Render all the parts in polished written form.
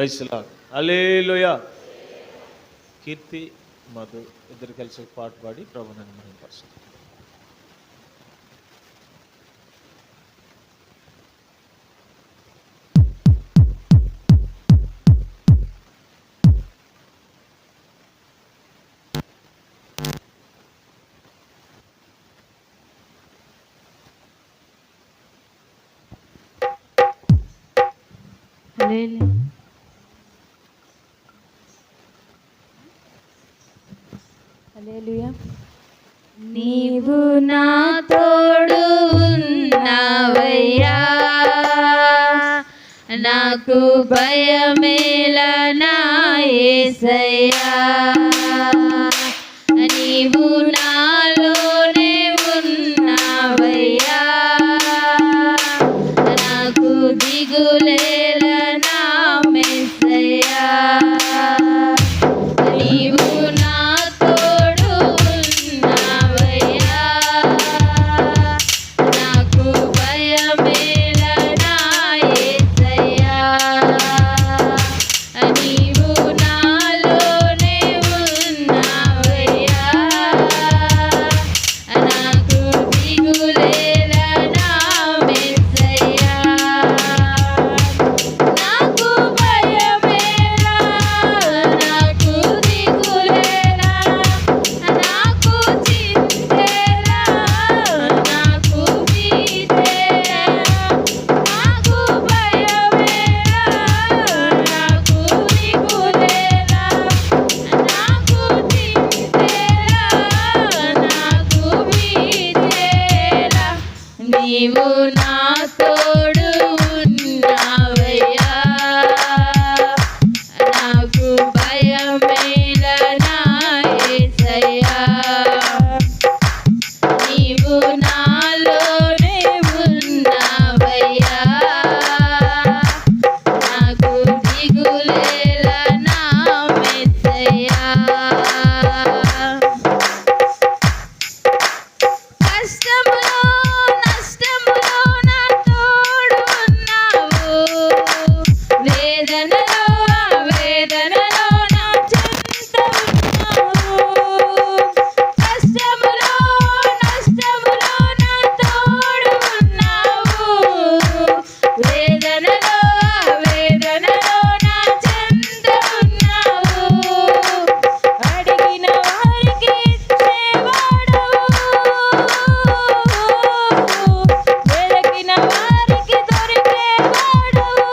Praise lord. Hallelujah. Keerthi Madhu ఇద్దరు కలిసి పాట పాడి ప్రభువుని మహిమపరుస్తారు. హల్లెలూయా. నీవు నా తోడు ఉన్నావయ్యా, నాకు భయమేలా నా యేసయ్యా. నీవు నాలోనే ఉన్నావయ్యా, నాకు దిగులేలా నా మెస్సయ్యా. నీవు నా తోడు ఉన్నావయ్యా, నాకు భయమేలా నా యేసయ్యా. నీవు నాలోనే ఉన్నావయ్యా, నాకు దిగులేలా నా మెస్సయ్యా. నాకు భయమేలా, నాకు దిగులేలా, నాకు చింతేలా, నాకు భీతేలా. నాకు భయమేలా, నాకు దిగులేలా, నాకు చింతేలా, నాకు భీతేలా. నీవు నా తోడు ఉన్నావయ్యా, నాకు భయమేలా నా యేసయ్యా. నీవు నాలోనే ఉన్నావయ్యా, నాకు దిగులేలా నా మెస్సయ్యా. కష్టములో నష్టములో నా తోడు ఉన్నావు, వేదనలో వేదనలో నా చెంత ఉన్నావు. కష్టములో నష్టములో నా తోడు ఉన్నావు, వేదనలో వేదనలో నా చెంత ఉన్నావు. అడిగిన వారికి ఇచ్చేవాడవు, వెతికిన వారికి దొరికేవాడవు.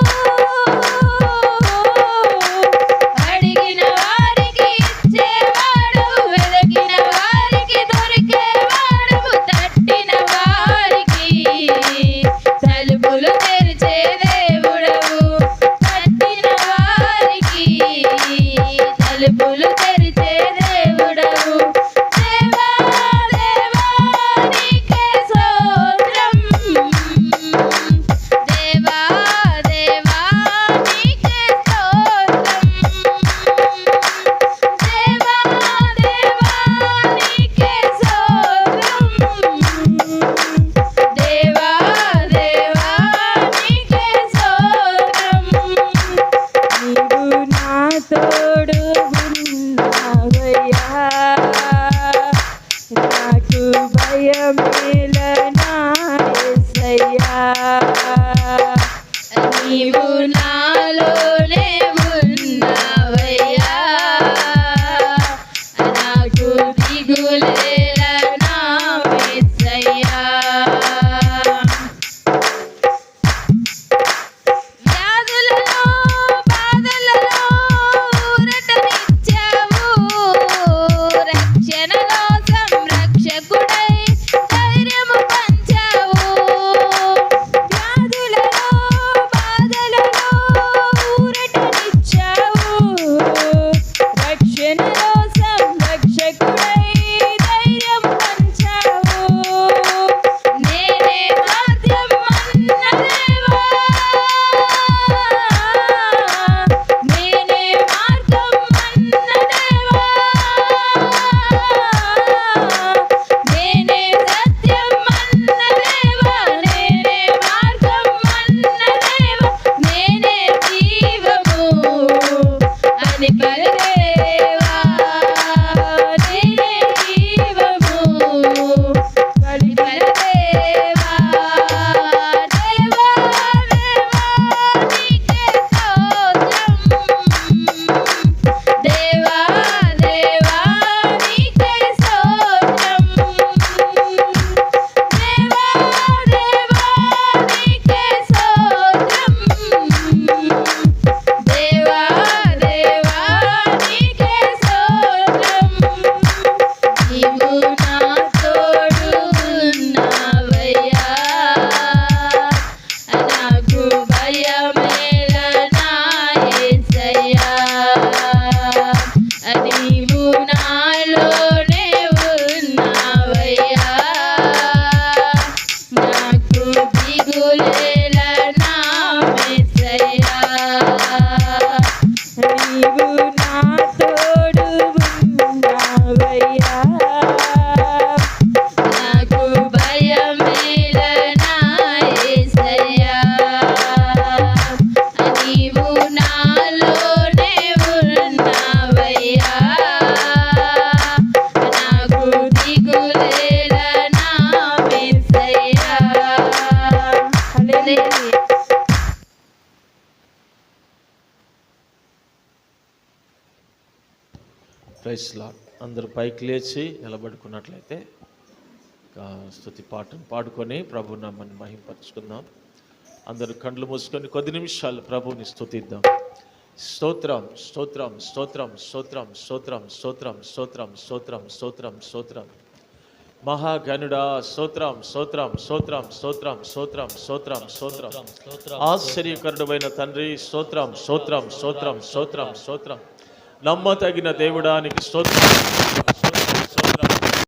అడిగిన వారికి ఇచ్చేవాడవు, వెతికిన వారికి దొరికేవాడవు. తట్టిన వారికి తలుపులు తెరిచే దేవుడవు, తట్టిన వారికి తలుపులు తెరిచే దేవుడవు. దేవా దేవా నీకే స్తోత్రం, దేవా దేవా నీకే స్తోత్రం, దేవా దేవా నీకే స్తోత్రం, దేవా దేవా నీకే స్తోత్రం. నీవు నా తోడు ఉన్నావయ్యా, నాకు భయమేలా నా యేసయ్యా. నీవు నాలోనే ఉన్నావయ్యా, నాకు దిగులేలా నా మెస్సయ్యా. వ్యాధులలో బాధలలో ఊరటనిచ్చావు, రక్షణలో సంరక్షకుడై ధైర్యము పంచావు. వ్యాధులలో బాధలలో దిగులేల నా యేసయ్యా. నీవు నా తోడు ఉన్నావయ్యా. నాకు భయమేల నా యేసయ్యా. నీవు నాలోనే ఉన్నావయ్యా. నాకు దిగులేల నా యేసయ్యా. హల్లెలూయా. Praise lord. అందరూ పైకి లేచి నిలబడుకున్నట్లయితే స్తుతి పాటను పాడుకొని ప్రభు నామని మహింపరచుకుందాం. అందరూ కండ్లు మూసుకొని కొద్ది నిమిషాలు ప్రభుని స్తుతిద్దాం. స్తోత్రం స్తోత్రం స్తోత్రం స్తోత్రం స్తోత్రం స్తోత్రం స్తోత్రం స్తోత్రం స్తోత్రం స్తోత్రం మహాగణుడా స్తోత్రం స్తోత్రం స్తోత్రం స్తోత్రం స్తోత్రం స్తోత్రం స్తోత్రం ఆశ్చర్యకరుడమైన తండ్రి స్తోత్రం స్తోత్రం స్తోత్రం స్తోత్రం స్తోత్రం నమ్మతగిన దేవుడానికి స్తోత్రం